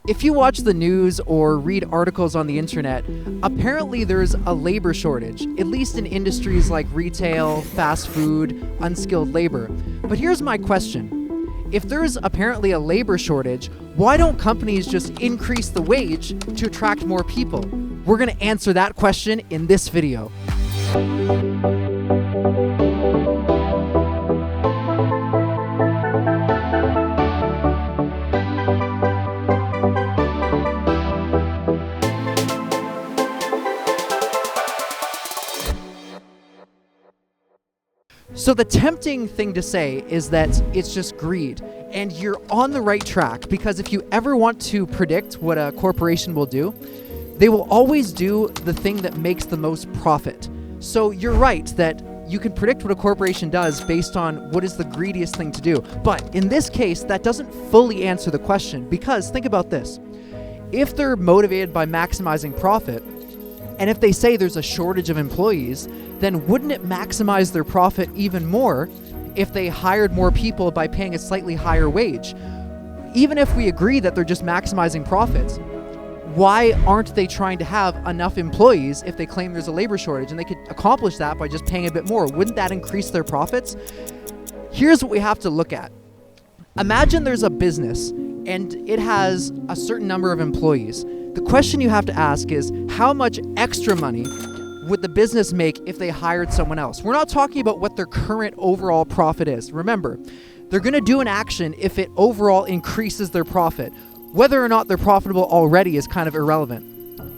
If you watch the news or read articles on the internet, apparently there's a labor shortage, at least in industries like retail, fast food, unskilled labor. But here's my question. If there's apparently a labor shortage, why don't companies just increase the wage to attract more people? We're going to answer that question in this video. So the tempting thing to say is that it's just greed, and you're on the right track, because if you ever want to predict what a corporation will do, they will always do the thing that makes the most profit. So you're right that you can predict what a corporation does based on what is the greediest thing to do. But in this case, that doesn't fully answer the question, because think about this. If they're motivated by maximizing profit, and if they say there's a shortage of employees, then wouldn't it maximize their profit even more if they hired more people by paying a slightly higher wage? Even if we agree that they're just maximizing profits, why aren't they trying to have enough employees if they claim there's a labor shortage, and they could accomplish that by just paying a bit more? Wouldn't that increase their profits? Here's what we have to look at. Imagine there's a business and it has a certain number of employees. The question you have to ask is, how much extra money would the business make if they hired someone else? We're not talking about what their current overall profit is. Remember, they're going to do an action if it overall increases their profit. Whether or not they're profitable already is kind of irrelevant.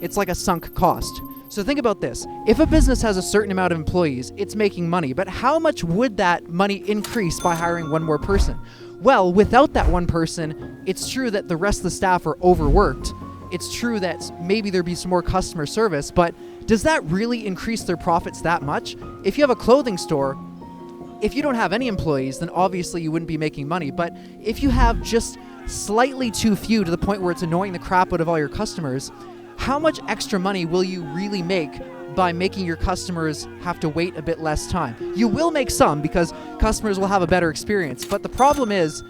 It's like a sunk cost. So think about this. If a business has a certain amount of employees, it's making money, but how much would that money increase by hiring one more person? Well, without that one person, it's true that the rest of the staff are overworked. It's true that maybe there'd be some more customer service, but does that really increase their profits that much? If you have a clothing store, if you don't have any employees, then obviously you wouldn't be making money. But if you have just slightly too few to the point where it's annoying the crap out of all your customers, how much extra money will you really make by making your customers have to wait a bit less time? You will make some, because customers will have a better experience. But the problem is,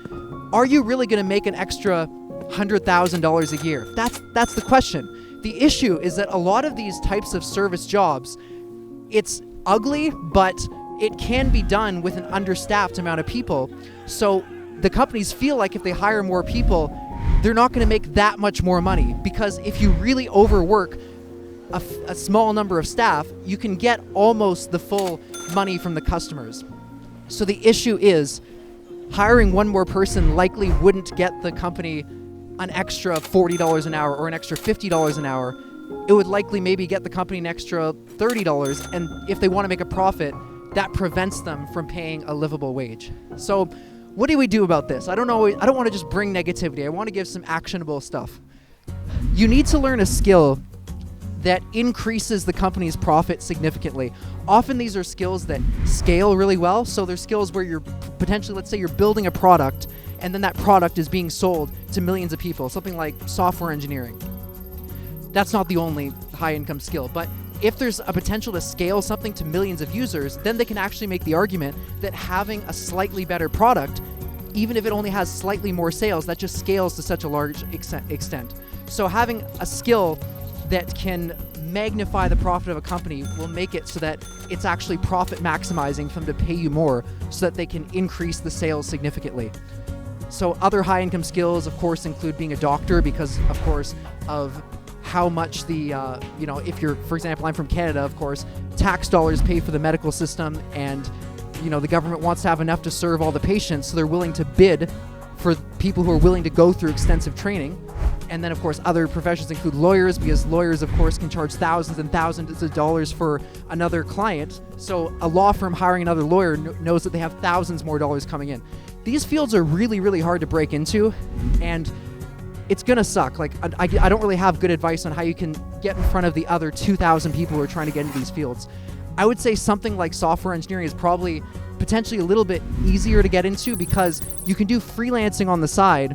are you really going to make an extra $100,000 a year? That's the question. The issue is that a lot of these types of service jobs, it's ugly, but it can be done with an understaffed amount of people. So the companies feel like if they hire more people, they're not going to make that much more money, because if you really overwork a small number of staff, you can get almost the full money from the customers. So the issue is, hiring one more person likely wouldn't get the company an extra $40 an hour or an extra $50 an hour. It would likely maybe get the company an extra $30, and if they want to make a profit, that prevents them from paying a livable wage. So what do we do about this? I don't want to just bring negativity. I want to give some actionable stuff. You need to learn a skill that increases the company's profit significantly. Often these are skills that scale really well. So they're skills where you're potentially, let's say you're building a product, and then that product is being sold to millions of people, something like software engineering. That's not the only high-income skill, but if there's a potential to scale something to millions of users, then they can actually make the argument that having a slightly better product, even if it only has slightly more sales, that just scales to such a large extent. So having a skill that can magnify the profit of a company will make it so that it's actually profit maximizing for them to pay you more, so that they can increase the sales significantly. So other high income skills, of course, include being a doctor, because, of course, of how much the, if you're, for example, I'm from Canada, of course, tax dollars pay for the medical system, and, the government wants to have enough to serve all the patients, so they're willing to bid for people who are willing to go through extensive training. And then, of course, other professions include lawyers, because lawyers, of course, can charge thousands and thousands of dollars for another client. So a law firm hiring another lawyer knows that they have thousands more dollars coming in. These fields are really, really hard to break into, and it's going to suck. Like, I don't really have good advice on how you can get in front of the other 2,000 people who are trying to get into these fields. I would say something like software engineering is probably potentially a little bit easier to get into, because you can do freelancing on the side,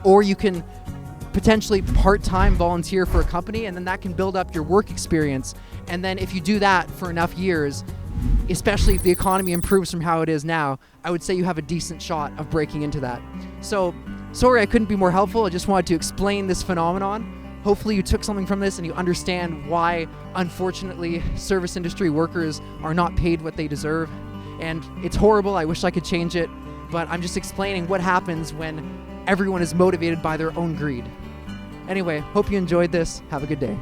or you can potentially part-time volunteer for a company, and then that can build up your work experience. And then if you do that for enough years, especially if the economy improves from how it is now, I would say you have a decent shot of breaking into that. So Sorry I couldn't be more helpful. I just wanted to explain this phenomenon. Hopefully you took something from this and you understand why, unfortunately, service industry workers are not paid what they deserve. And it's horrible. I wish I could change it, but I'm just explaining what happens when everyone is motivated by their own greed. Anyway, hope you enjoyed this. Have a good day.